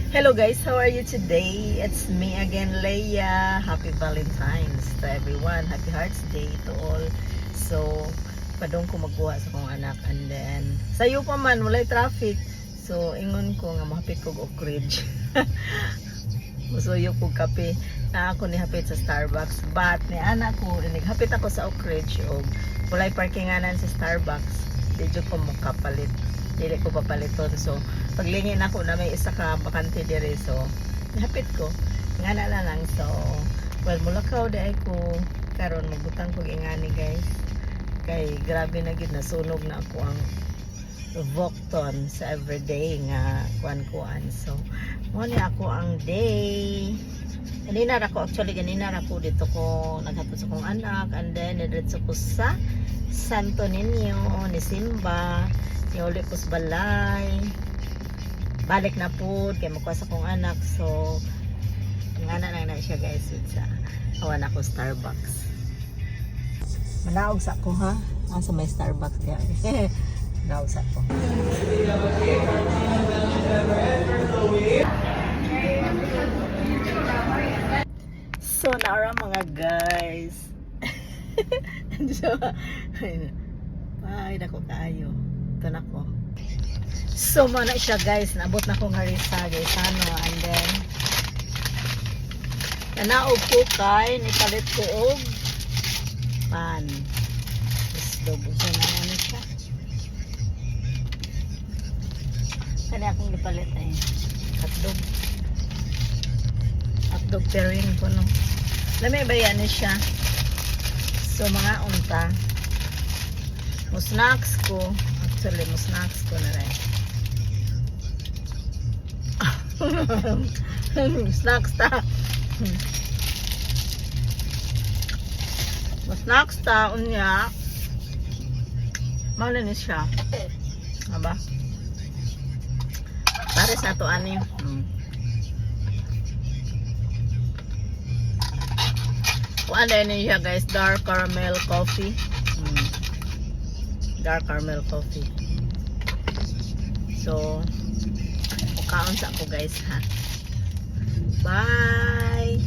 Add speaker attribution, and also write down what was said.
Speaker 1: Hello guys, how are you today? It's me again, Leia. Happy Valentine's to everyone. Happy Hearts Day to all. So, padong ko magkuha sa kong anak and then sayo pa man, walay traffic. So, ingon ko nga mahapit ko Oak Ridge. Musuyo ko kape na ako ni hapit sa Starbucks. But, ni anak ko, hapit ako sa Oak Ridge o walay parkinganan sa Starbucks. Dito ko makapalit. Dili ko papaliton. So, paglingin ako na may isa ka bakante dire. So, hapit ko. Nga na lang. So, well, mulakaw di ay ko. Karon magbutang ko ingani guys. Kay grabe na gid nasunog na ako ang Vocton sa everyday nga kuan-kuan. So, mo ni ako ang day. Ganina ra ko dito ko naghatod sa kong anak and then diretso ko sa Santo Niño ni Simba. Uli ko sa balay. Balik na po kay makuha sa kong anak. So, nga na siya guys sa awan ako Starbucks. Manaog sa ko ha. Sa may Starbucks kaya. Manaog sa ko. So, naara mga guys. Ay, nako kayo. Ito na ko. So, mana siya guys. Naabot na kong harisa guys. And then, nanaog ko kay nipalit ko og pan. Isdog. So, naman siya. Kani akong nipalit eh. Hotdog. Hotdog terin ko no. Lamay ba yan siya? So, mga unta. Musnacks ko. Actually, musnacks ko na rin. Musnacks ta. Musnacks ta. Unya. Maulinis siya. Aba? Pare sa ito ani. Kung ano niya guys, dark caramel coffee. Dark caramel coffee. So, kaon sa ako guys ha. Bye!